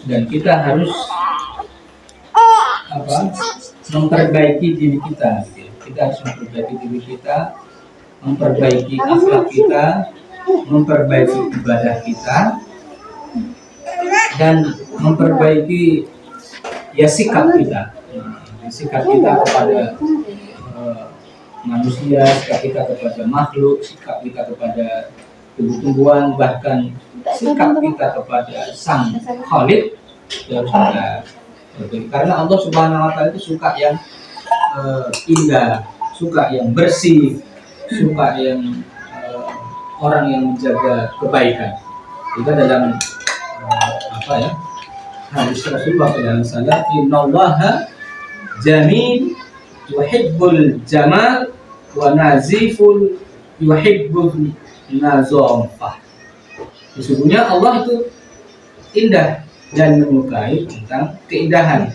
dan kita harus memperbaiki diri kita. Kita harus memperbaiki diri kita, memperbaiki akhlak kita, memperbaiki ibadah kita, dan memperbaiki sikap kita. Sikap kita kepada manusia, sikap kita kepada makhluk, sikap kita kepada tumbuh-tumbuhan, bahkan sikap kita kepada Sang Khalik harus kita perbaiki. Karena Allah Subhanahu wa Ta'ala itu suka yang indah, suka yang bersih, suka yang orang yang menjaga kebaikan. Itu dalam hadis Rasulullah SAW, innallaha jamil yuhibbul jamal wa naziful yuhibbul nazafah. Sesungguhnya Allah itu indah dan menyukai tentang keindahan,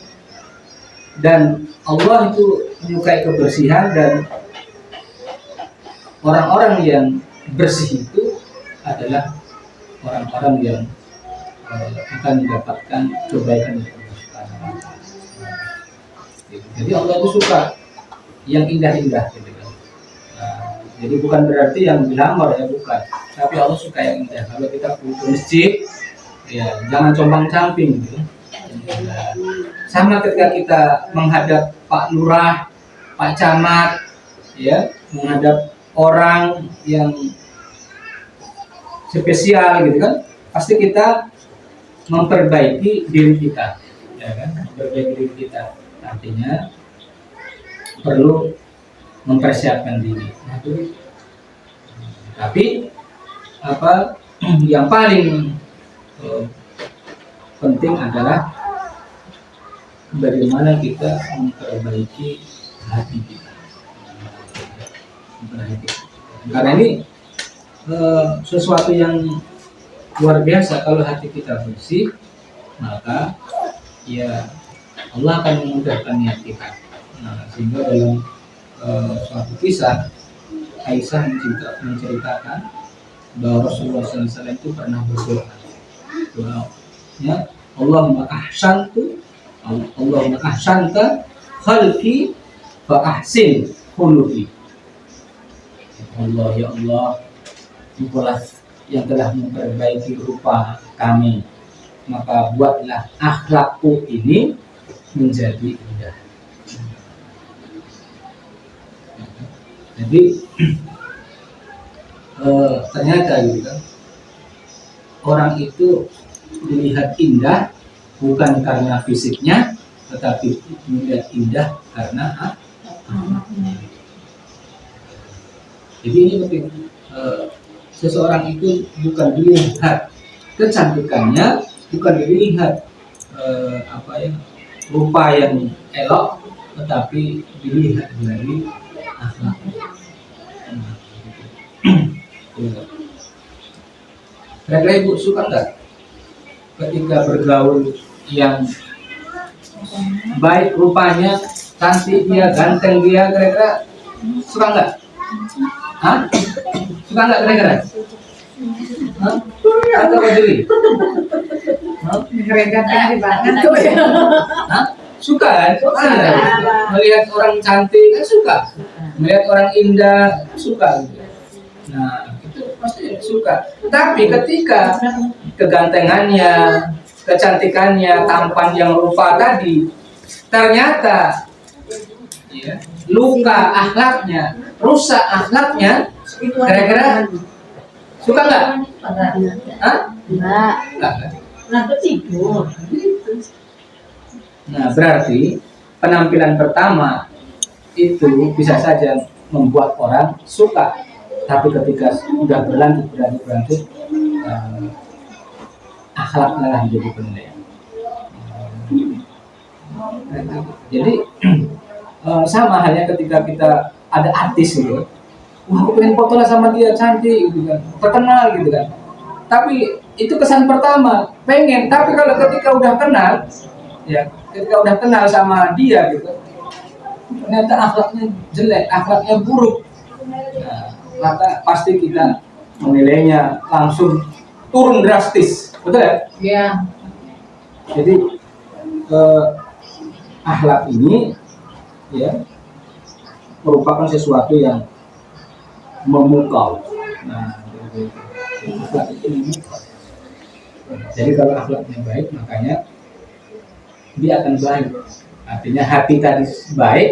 dan Allah itu menyukai kebersihan, dan orang-orang yang bersih itu adalah orang-orang yang akan mendapatkan kebaikan dari Allah Subhanahu wa Ta'ala. Jadi Allah itu suka yang indah-indah, gitu kan. Jadi bukan berarti yang glamor, ya bukan. Tapi Allah suka yang indah. Kalau kita ke masjid, ya jangan compang-camping, gitu. Sama ketika kita menghadap Pak Lurah, Pak Camat, ya, menghadap orang yang spesial, gitu kan. Pasti kita memperbaiki diri kita, ya kan? Memperbaiki diri kita. Artinya perlu mempersiapkan diri. Tapi yang paling penting adalah bagaimana kita memperbaiki hati kita. Karena ini sesuatu yang luar biasa. Kalau hati kita bersih, maka ya Allah akan memudahkan niat kita. Sehingga dalam suatu kisah, Aisyah menceritakan bahwa Rasulullah SAW itu pernah berdoa, Allahumma ahsanta khalqi fa ahsin khuluqi. Allah, ya Allah, Engkaulah yang telah memperbaiki rupa kami, maka buatlah akhlakku ini menjadi indah. Jadi ternyata gitu kan, orang itu dilihat indah bukan karena fisiknya, tetapi dilihat indah karena jadi ini penting. Seseorang itu bukan dilihat kecantikannya, bukan dilihat rupa yang elok, tetapi dilihat dari akhlak. Kira-kira Ibu suka nggak ketika bergaul yang baik rupanya, cantik dia, ganteng dia, kira-kira suka nggak? Hah? Suka nggak kira-kira? Hah? Atau berdiri? Ganteng banget. Hah? Suka kan? Melihat orang cantik kan suka, melihat orang indah suka. Nah itu pasti suka. Tapi ketika kegantengannya, kecantikannya, tampan yang rupa tadi ternyata luka akhlaknya, rusak akhlaknya, kira-kira suka nggak? Hah? Nggak. Nanti tidur. Nah berarti penampilan pertama itu bisa saja membuat orang suka, tapi ketika sudah berlanjut akhlaknya lah menjadi penilaian. Jadi sama halnya ketika kita ada artis gitu, wah aku pengen foto lah sama dia, cantik gitu kan, terkenal gitu kan. Tapi itu kesan pertama, pengen. Tapi kalau ketika udah kenal, ya ketika udah kenal sama dia gitu, ternyata akhlaknya jelek, akhlaknya buruk, nah, maka pasti kita menilainya langsung turun drastis, betul ya? Iya. Jadi akhlak ini ya merupakan sesuatu yang memukau. Nah, akhlak itu memukau. Jadi kalau akhlaknya baik, makanya dia akan baik. Artinya hati tadi baik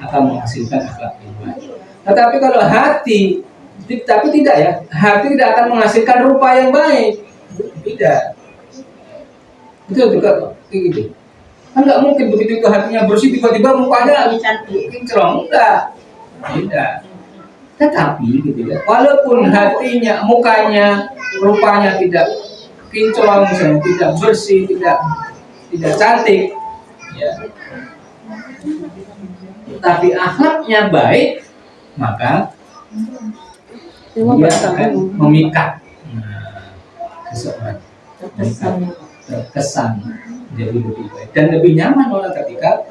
akan menghasilkan akhlak yang baik. Tetapi kalau hati, tapi tidak ya, hati tidak akan menghasilkan rupa yang baik. Tidak. Itu juga gitu. Kan nggak mungkin begitu itu hatinya bersih tiba-tiba mukanya cantik. kinclong, enggak. Tidak. Tetapi gitu ya, walaupun hatinya, mukanya, rupanya tidak kinclong, misalnya tidak bersih, tidak cantik, ya. Tapi akhlaknya baik, maka dia akan memikat seseorang, terkesan jadi lebih baik dan lebih nyaman orang ketika